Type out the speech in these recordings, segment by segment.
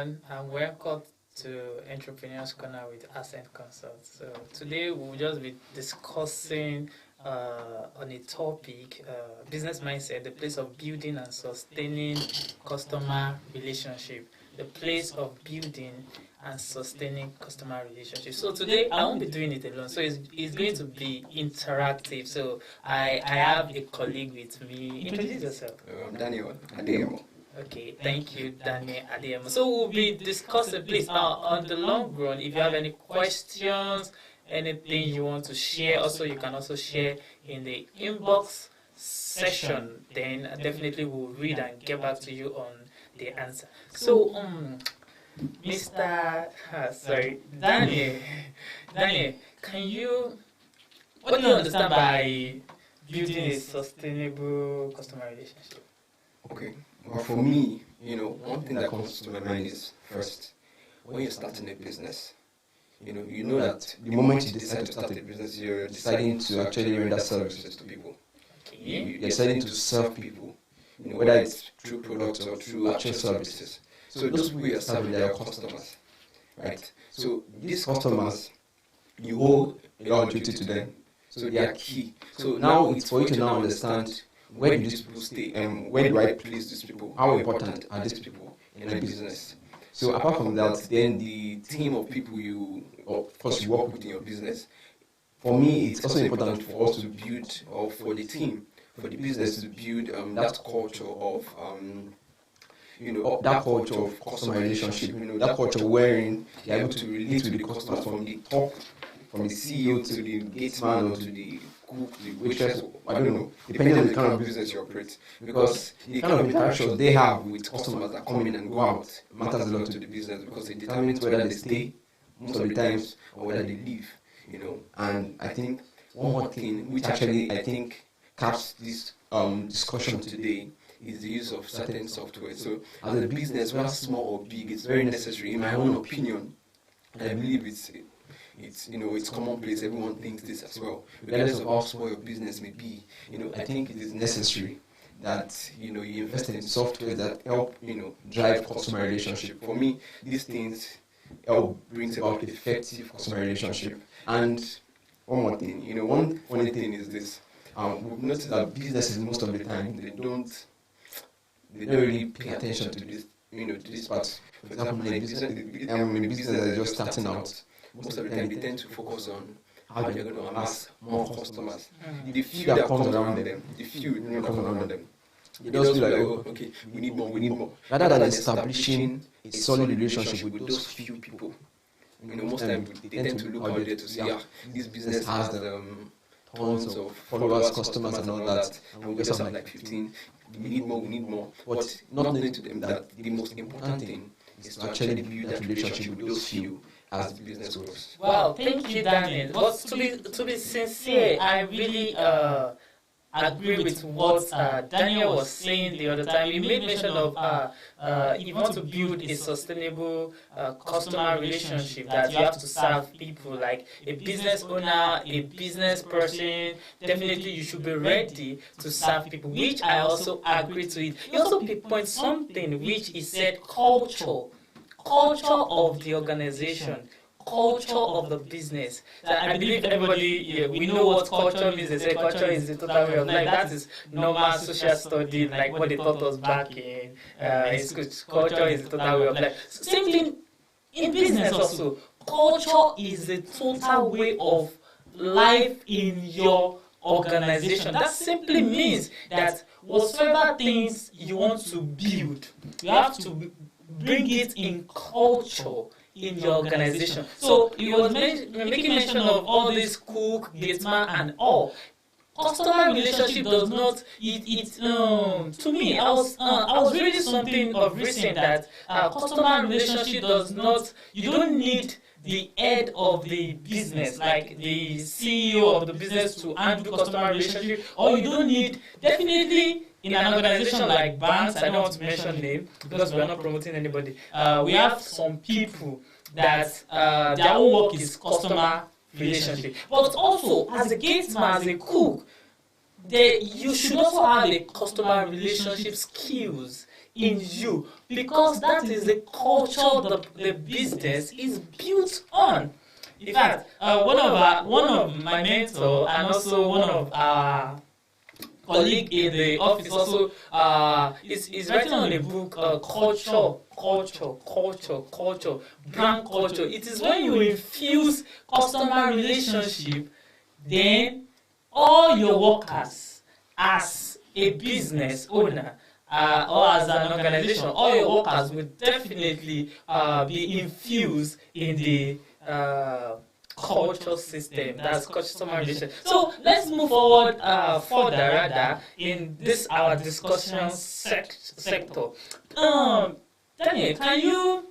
everyone, and welcome to Entrepreneurs Corner with Ascent Consult. So today we'll just be discussing on a topic, business mindset, the place of building and sustaining customer relationship. The place of building and sustaining customer relationships. So today I won't be doing it alone. So it's going to be interactive. So I have a colleague with me. Introduce yourself. Daniel Adeyemo. Okay, thank you, Daniel Adeyemo. So we'll be discussing, please, on the long run, if you have any questions, anything you want to share, also you can also share in the inbox section. Then definitely we'll read and get back to you on the answer. So, Daniel, what do you understand by building a sustainable customer relationship? Okay, well, for me, one thing that comes to my mind is, first, when you're starting a business, you know that the moment you decide to start a business, you're deciding to actually render services to people. Okay. You're deciding to serve people, whether it's through products or through actual services. So those people you're serving, they are customers, right? So these customers, you owe a lot of duty to them. So they are key. So now it's for you to now understand, where do these people stay, and where do I place these people? How important are these people in a business? So apart from that, then the team of people you work with in your business, for me, it's also important for us to build, or for the team, for the business to build that culture of that culture of customer relationship, that culture wherein you're able to relate with the customers from the top, from the CEO to the gateman or to the cook, the waitress, I don't know, depending on the kind of business you operate. Because the kind of interactions they have with customers that come in and go out matters a lot to the business, because it determines whether they stay most of the times or whether they leave, And I think one more thing, which actually I think caps this discussion today, is the use of certain software. So as a business, whether small or big, it's very necessary, in my own opinion. And I believe it's commonplace. Everyone thinks this as well. Regardless of how small your business may be, I think it is necessary that you invest in software that help drive customer relationship. For me, these things help brings about effective customer relationship. And one more thing, one funny thing is this: we've noticed that businesses most of the time they don't really pay attention to this, to this part. For example, in a business that is just starting out, most of the time they tend to focus on how they're going to amass more customers. The few that comes around them, they just be like, oh, okay, we need more. Rather than establishing a solid relationship with those few people. Most of the time they tend to look out there to see, this business has tons of followers, customers and all that, and we just have like 15. We need more. But not knowing to them that the most important thing is to actually build that relationship with those few as the business grows. Wow, thank you, Daniel. But to be sincere, I really agree with what Daniel was saying the other time. He made mention of if you want to build a sustainable customer relationship, that you have to serve people, like a business owner, a business person. Definitely you should be ready to serve people, which I also agree to it. He also pinpoints something which he said: culture of the organization, culture of the business. That I believe everybody, we know what culture means. They say culture is the total way of life. That is normal social study, like what they taught us back in school. Culture is the total way of life. Same thing in business also. Culture is the total way of life in your organization. That simply means that whatever things you want to build, you have to bring it in culture in your organization. So he was making mention of all this cook, gateman and all. Customer relationship does not, to me, I was reading something of recent that customer relationship does not, you don't need the head of the business, like the CEO of the business, to handle customer relationship, or you don't need, definitely in an organization like banks, I don't want to mention name because we're not promoting anybody, we have some people that their own work is customer relationship. But also, as a gateman, as a cook, you should also have a customer relationship skills in you, because that is the culture the business is built on. In fact, one of my mentor and also one of our colleague in the office also is writing on a book, culture, brand culture. It is when you infuse customer relationship, then all your workers as a business owner or as an organization, all your workers will definitely be infused in the culture system, that's customer relation. So let's move forward further rather in this our discussion sector. Daniel, can you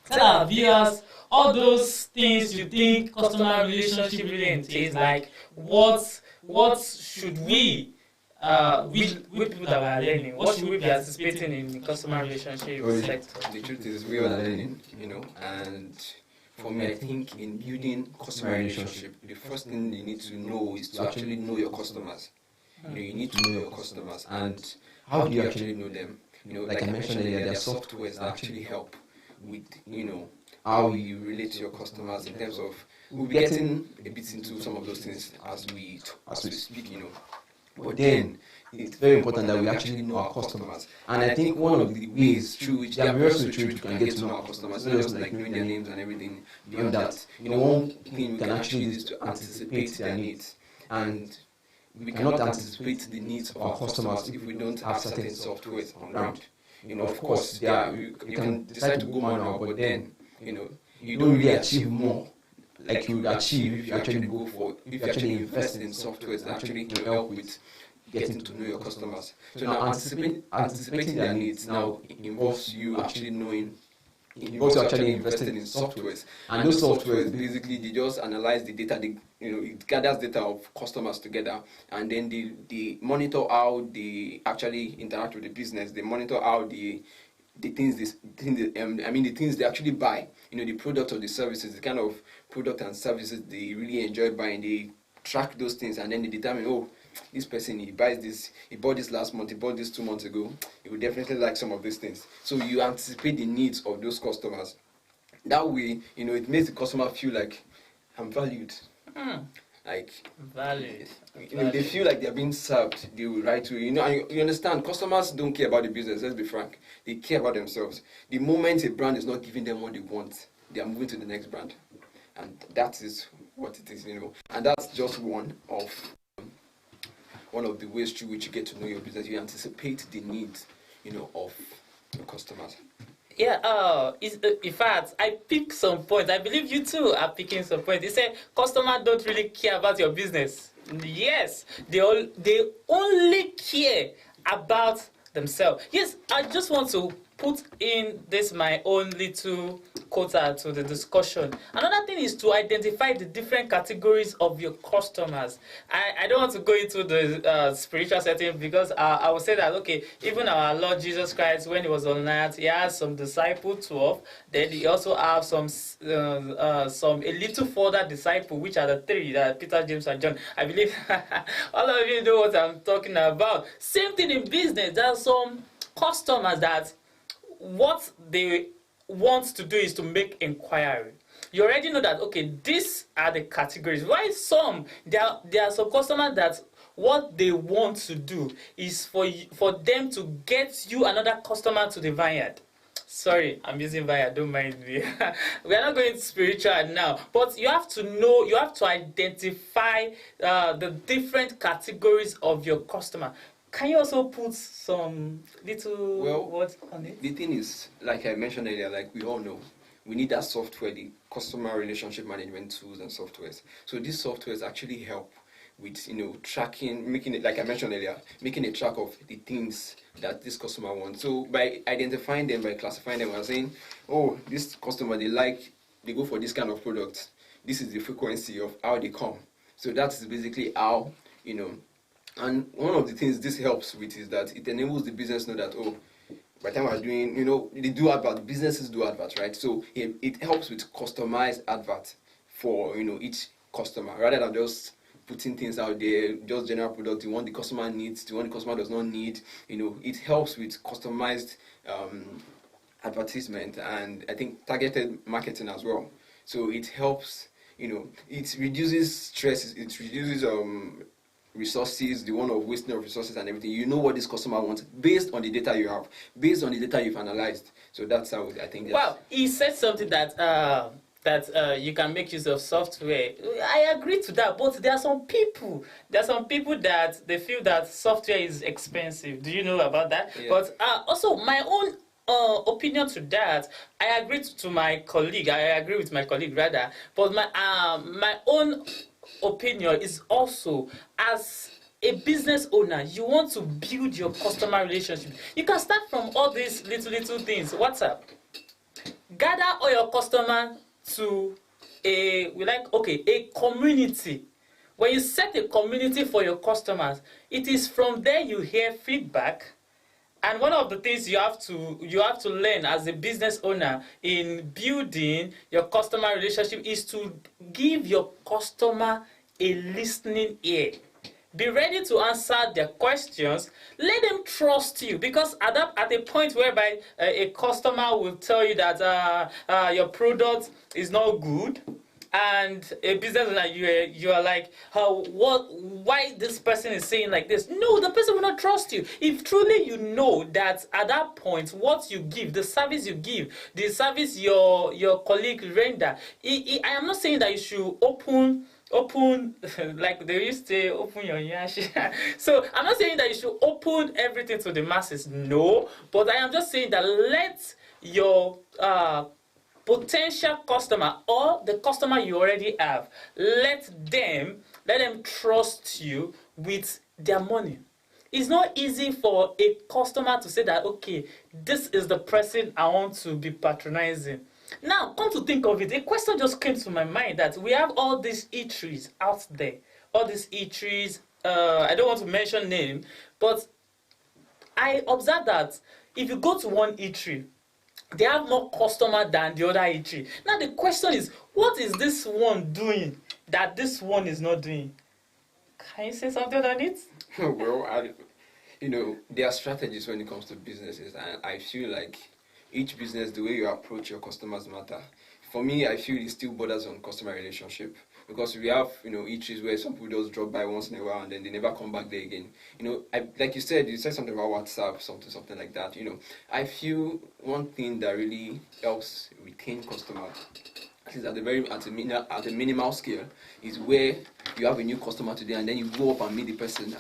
tell our viewers all those things you think customer relationship really entails? Like what should we people that are learning, what should we be anticipating in the customer relationship sector? The truth is we are learning, and for me, I think in building customer relationship, the first thing you need to know is to actually know your customers. You need to know your customers, and how do you actually know them? Like I mentioned earlier, there are softwares that actually help with, how you relate to your customers in terms of, we'll be getting a bit into some of those things as we speak, But then, it's very important that we actually know our customers. And I think one of the ways through which, there are various ways through which we can get to know our customers, not just like knowing their names and everything. Beyond that, one thing we can actually do is to anticipate their needs. And we cannot anticipate the needs of our customers if we don't have certain softwares on ground. Of course, you can decide to go manual, but then, you don't really achieve more like you would achieve if you actually invest in softwares that actually help with getting to know your customers. So now anticipating their needs now involves you actually actually investing in softwares. And those softwares basically, they just analyze the data, it gathers data of customers together, and then they monitor how they actually interact with the business. They monitor how the things they actually buy, the product or the services, the kind of product and services they really enjoy buying. They track those things, and then they determine, this person, he bought this last month, he bought this 2 months ago, he would definitely like some of these things. So you anticipate the needs of those customers. That way, it makes the customer feel like, I'm valued. Like, valued. They feel like they're being served the right way. And you understand, customers don't care about the business, let's be frank. They care about themselves. The moment a brand is not giving them what they want, they are moving to the next brand. And that is what it is, And that's just one of the ways through which you get to know your business. You anticipate the needs, of your customers. Yeah, in fact, I picked some points. I believe you too are picking some points. They say customers don't really care about your business. Yes, they only care about themselves. Yes, I just want to put in this my own little quota to the discussion. Another thing is to identify the different categories of your customers. I don't want to go into the spiritual setting, because I will say that, okay, even our Lord Jesus Christ, when he was on earth, he has some disciples, 12. Then he also have some a little further disciple, which are the 3, that Peter, James, and John. I believe all of you know what I'm talking about. Same thing in business. There are some customers that what they want to do is to make inquiry. You already know that, okay, these are the categories. Why there are some customers that what they want to do is for them to get you another customer to the vineyard. Sorry, I'm using vineyard, don't mind me. We are not going spiritual now, but you have to identify the different categories of your customer. Can you also put some little words on it? The thing is, like I mentioned earlier, like we all know, we need that software, the customer relationship management tools and softwares. So these softwares actually help with, tracking, making it, like I mentioned earlier, making a track of the things that this customer wants. So by identifying them, by classifying them, we're saying, this customer, they go for this kind of product. This is the frequency of how they come. So that's basically how, and one of the things this helps with is that it enables the business to know that, by the time we're doing, they do adverts, businesses do adverts, right? So it helps with customized adverts for, each customer, rather than just putting things out there, just general product, the one the customer needs, the one the customer does not need. It helps with customized advertisement, and I think targeted marketing as well. So it helps, it reduces stress, it reduces resources, the one of wasting of resources and everything. You know what this customer wants based on the data you have, based on the data you've analyzed. So that's how I think. Wow, he said something that you can make use of software. I agree to that, but there are some people that they feel that software is expensive. Do you know about that? Yeah. But also my own opinion to that, I agree to my colleague. I agree with my colleague rather. But my own opinion is also, as a business owner, you want to build your customer relationship. You can start from all these little things. WhatsApp. Gather all your customer to a community. When you set a community for your customers, it is from there you hear feedback. And one of the things you have to learn as a business owner in building your customer relationship is to give your customer a listening ear. Be ready to answer their questions. Let them trust you, because at a point whereby a customer will tell you that your product is not good, and a business owner, you are like, why this person is saying like this? No, the person will not trust you. If truly you know that at that point, what you give, the service you give, the service your colleague render, I am not saying that you should open like they used to say, open your yash. So I'm not saying that you should open everything to the masses, no, but I am just saying that let your potential customer or the customer you already have, let them trust you with their money. It's not easy for a customer to say that, okay, this is the person I want to be patronizing. Now, come to think of it, a question just came to my mind that we have all these eateries out there. All these eateries, I don't want to mention name, but I observed that if you go to one eatery, they have more customer than the other eatery. Now the question is, what is this one doing that this one is not doing? Can you say something on it? Well, there are strategies when it comes to businesses, and I feel like each business, the way you approach your customers matter. For me, I feel it still borders on customer relationship, because we have, eateries where some people just drop by once in a while and then they never come back there again. Like you said something about WhatsApp, something like that. I feel one thing that really helps retain customers, at least at a minimal scale, is where you have a new customer today and then you go up and meet the person.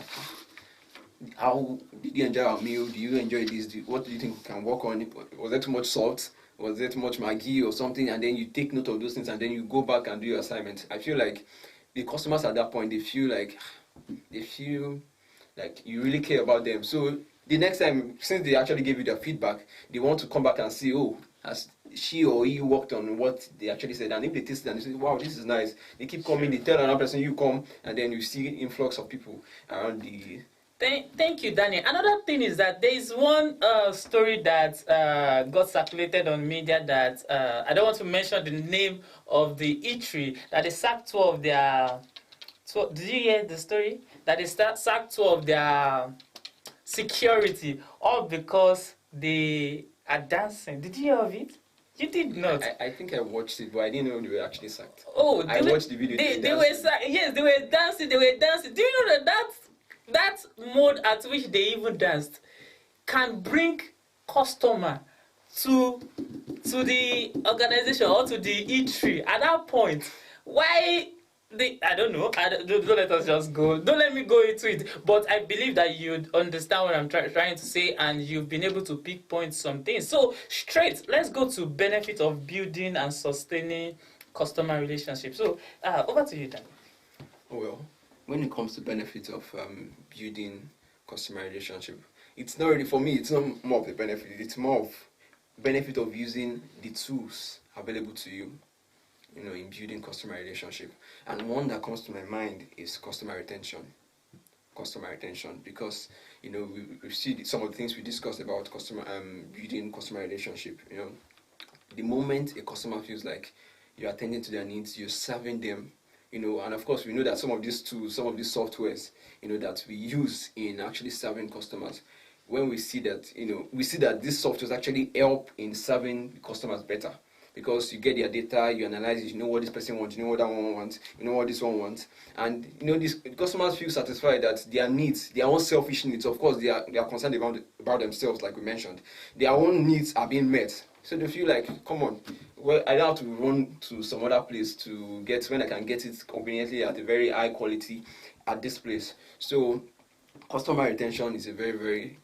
How did you enjoy our meal? Do you enjoy this? What do you think we can work on? Was there too much salt? Was there too much Maggi or something? And then you take note of those things and then you go back and do your assignment. I feel like the customers at that point, they feel like you really care about them. So the next time, since they actually gave you their feedback, they want to come back and see, has she or he worked on what they actually said. And if they taste it and they say, wow, this is nice, they keep coming, they tell another person, you come, and then you see influx of people around the... Thank you, Daniel. Another thing is that there is one story that got circulated on media that I don't want to mention the name of the eatery, that they sacked two of their... did you hear the story? That they sacked two of their security, all because they are dancing. Did you hear of it? You did not. I think I watched it, but I didn't know they were actually sacked. Oh, I watched the video. They were sacked. Yes, they were dancing. Do you know that mode at which they even danced can bring customer to the organization or to the eatery at that point? Why? I don't know. Don't let us just go. Don't let me go into it. But I believe that you'd understand what I'm trying to say, and you've been able to pinpoint some things. So let's go to benefit of building and sustaining customer relationships. So over to you, Dan. Well, when it comes to benefits of building customer relationship, it's not really, for me, it's not more of a benefit, it's more of benefit of using the tools available to you, in building customer relationship. And one that comes to my mind is customer retention. Because, we see some of the things we discussed about building customer relationship. The moment a customer feels like you're attending to their needs, you're serving them, And of course we know that some of these tools, some of these softwares, that we use in actually serving customers, when we see that, we see that these softwares actually help in serving customers better, because you get their data, you analyze it, you know what this person wants, you know what that one wants, you know what this one wants, and these customers feel satisfied that their needs, their own selfish needs, of course they are concerned about themselves, like we mentioned, their own needs are being met. So they feel like, come on, well, I don't have to run to some other place to get when I can get it conveniently at a very high quality at this place. So customer retention is a very, very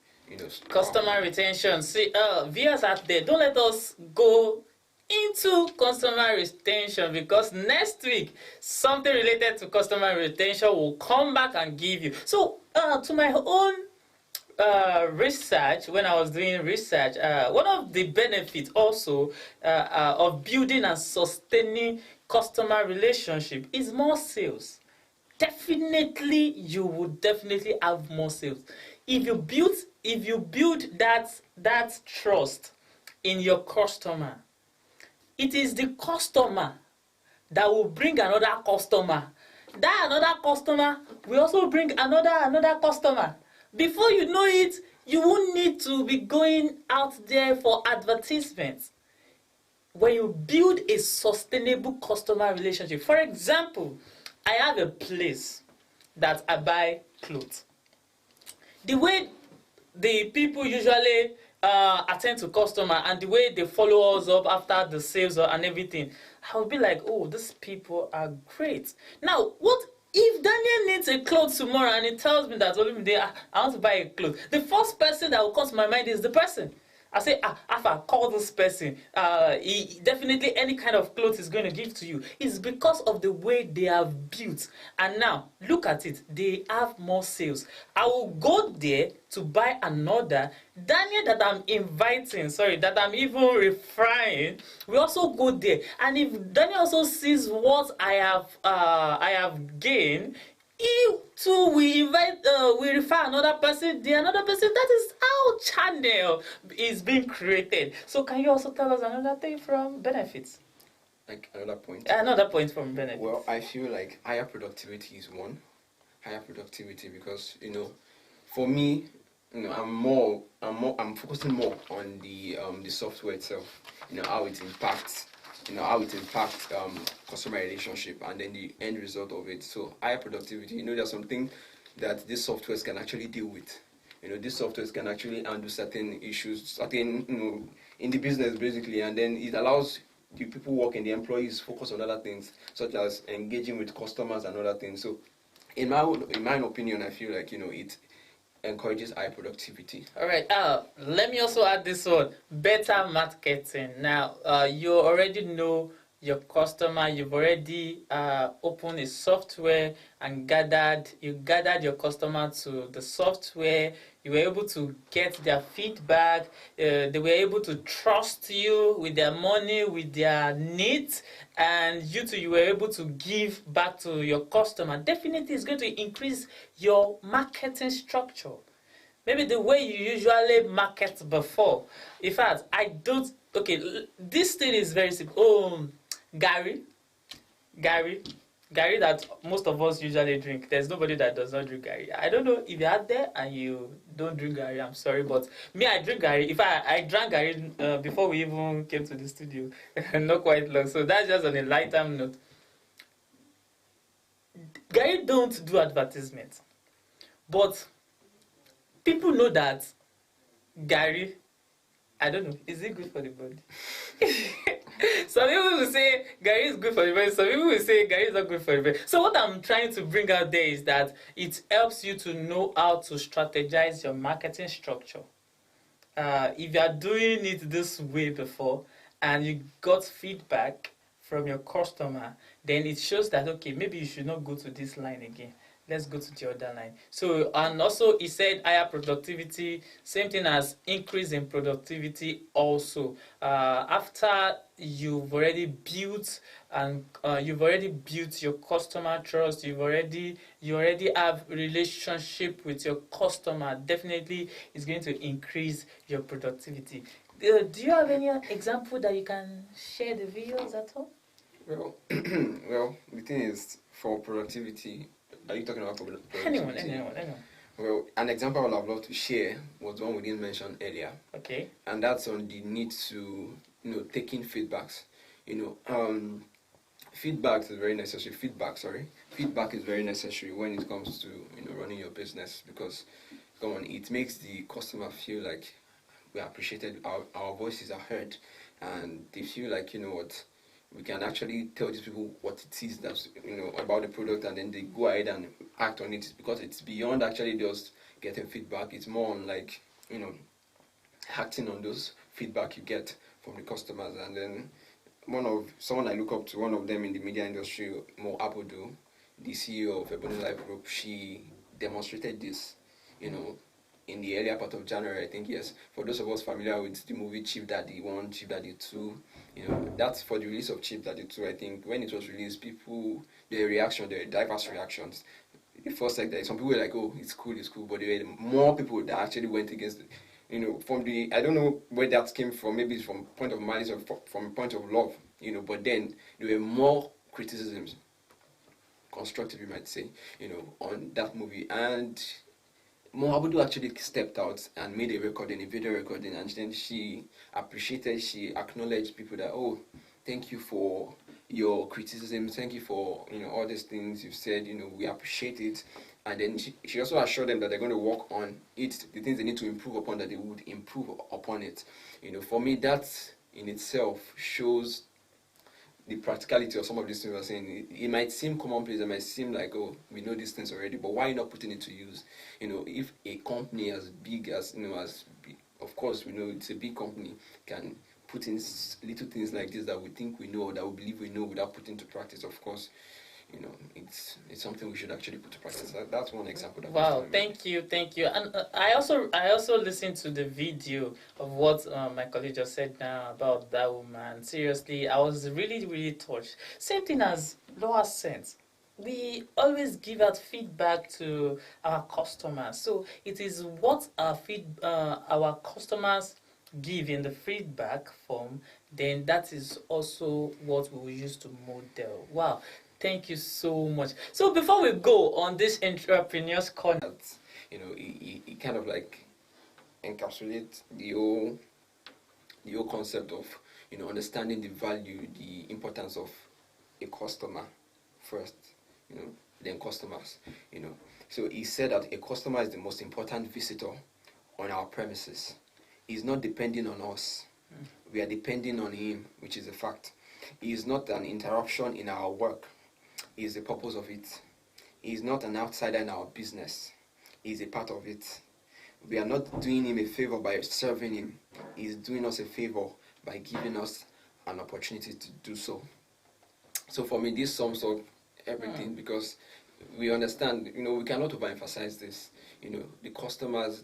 customer retention. See, viewers out there, don't let us go into customer retention, because next week something related to customer retention will come back and give you. So to my own research, when I was doing research, one of the benefits also of building and sustaining customer relationship is more sales. Definitely, you would definitely have more sales if you build that trust in your customer. It is the customer that will bring another customer. That another customer will also bring another customer. Before you know it, you won't need to be going out there for advertisements. When you build a sustainable customer relationship, for example, I have a place that I buy clothes. The way the people usually attend to customer and the way they follow us up after the sales and everything, I'll be like, oh, these people are great. Now, what if Daniel needs a clothes tomorrow and he tells me that, I want to buy a clothes? The first person that will come to my mind is the person. I say, if I call this person, he definitely any kind of clothes he's going to give to you. It's because of the way they have built. And now, look at it. They have more sales. I will go there to buy another. Daniel that I'm inviting, that I'm even referring, we also go there. And if Daniel also sees what I have gained, he too we refer another person, another person. That is how channel is being created. So can you also tell us another thing from benefits? Like another point? Another point from benefits. Well, I feel like higher productivity is one. Higher productivity, because for me, I'm focusing more on the software itself. How it impacts customer relationship and then the end result of it. So higher productivity, there's something that these softwares can actually deal with. These softwares can actually handle certain issues, in the business basically, and then it allows the people working, the employees, focus on other things such as engaging with customers and other things. So in my opinion, I feel like it encourages high productivity. All right. Let me also add this one: better marketing. Now, you already know your customer. You've already opened a software and gathered your customer to the software. You were able to get their feedback. They were able to trust you with their money, with their needs, and you were able to give back to your customer. Definitely, it's going to increase your marketing structure. Maybe the way you usually market before. In fact, I don't. Okay, this thing is very simple. Oh, Gary that most of us usually drink. There's nobody that does not drink Gary. I don't know if you're out there and you don't drink Gary, I'm sorry, but me, I drink Gary. If I drank Gary before we even came to the studio, not quite long. So that's just on a lighter note. Gary don't do advertisements, but people know that Gary, I don't know, is it good for the body? Some people will say Gary is good for the body. Some people will say Gary is not good for the body. So what I'm trying to bring out there is that it helps you to know how to strategize your marketing structure. If you are doing it this way before and you got feedback from your customer, then it shows that, okay, maybe you should not go to this line again. Let's go to the other line. So, and also he said higher productivity, same thing as increase in productivity also. After you've already built your customer trust, you already have relationship with your customer, definitely it's going to increase your productivity. Do you have any example that you can share the videos at all? Well, well, the thing is, for productivity, are you talking about productivity? Anyone. Well, an example I would have loved to share was one we didn't mention earlier, Okay. and that's on the need to, taking feedbacks. Feedback is very necessary. Feedback is very necessary when it comes to running your business, because come on, it makes the customer feel like we are appreciated, our voices are heard, and they feel like what, we can actually tell these people what it is that's about the product, and then they go ahead and act on it, because it's beyond actually just getting feedback. It's more on like acting on those feedback you get from the customers. And then someone I look up to, one of them in the media industry, Mo Abudu, the CEO of Ebony Life Group, she demonstrated this, in the earlier part of January, I think. Yes, for those of us familiar with the movie Chief Daddy 1, Chief Daddy 2, that's for the release of Chief Daddy 2. I think when it was released, people, their reaction, their diverse reactions. The first, like, some people were like, oh, it's cool, but there were more people that actually went against it. From the, I don't know where that came from, maybe it's from point of malice or from point of love, but then there were more criticisms, constructive you might say, on that movie. And Mo Abudu actually stepped out and made a video recording, and then she acknowledged people that, oh, thank you for your criticism, thank you for all these things you've said, we appreciate it. And then she also assured them that they're going to work on it, the things they need to improve upon, that they would improve upon it. For me, that in itself shows the practicality of some of these things we're saying. It might seem commonplace, it might seem like, oh, we know these things already, but why not putting it to use? If a company as big as, of course, we know it's a big company, can put in little things like this that we think we know, that we believe we know, without putting to practice, of course, it's something we should actually put to practice. That's one example. Wow, thank you. And I also listened to the video of what my colleague just said now about that woman. Seriously, I was really, really touched. Same thing as Loa Sense. We always give out feedback to our customers. So it is what our customers give in the feedback form, then that is also what we will use to model. Wow. Thank you so much. So before we go on this entrepreneur's corner, it kind of like encapsulates the whole concept of understanding the value, the importance of a customer first, then customers. So he said that a customer is the most important visitor on our premises. He's not depending on us. We are depending on him, which is a fact. He is not an interruption in our work. He is the purpose of it. He is not an outsider in our business. He is a part of it. We are not doing him a favor by serving him. He is doing us a favor by giving us an opportunity to do so. So for me, this sums up everything, because we understand, we cannot overemphasize this. The customers,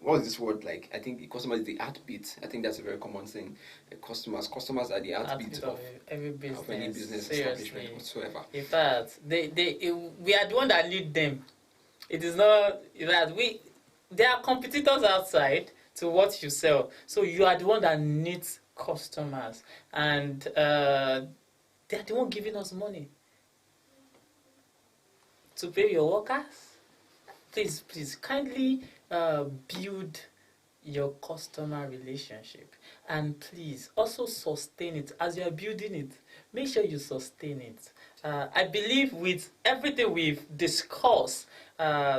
what is this word like? I think the customer is the heartbeat. I think that's a very common thing. The customers are the heartbeat of every business, of any business establishment whatsoever. In fact, we are the one that lead them. It is not that there are competitors outside to what you sell. So you are the one that needs customers, and they are the one giving us money to pay your workers. Please kindly build your customer relationship, and please also sustain it. As you are building it, make sure you sustain it. I believe with everything we've discussed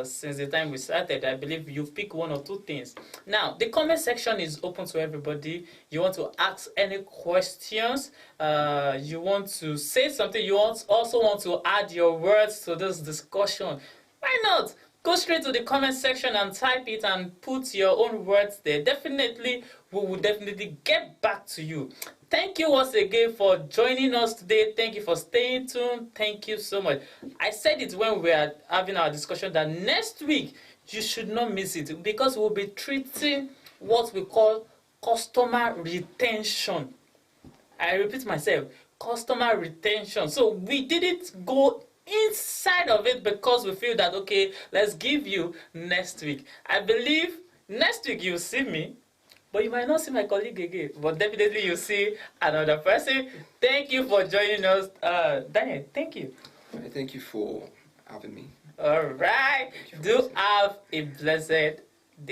since the time we started, I believe you've picked one or two things. Now, the comment section is open to everybody. You want to ask any questions, you want to say something, you also want to add your words to this discussion, why not? Go straight to the comment section and type it and put your own words there. Definitely, we will definitely get back to you. Thank you once again for joining us today. Thank you for staying tuned. Thank you so much. I said it when we were having our discussion that next week you should not miss it, because we'll be treating what we call customer retention. I repeat myself, customer retention. So we didn't go inside of it because we feel that, okay, let's give you next week. I believe next week you'll see me but you might not see my colleague again. But definitely you see another person. Thank you for joining us, Daniel. Thank you. Thank you for having me. All right. Do have a blessed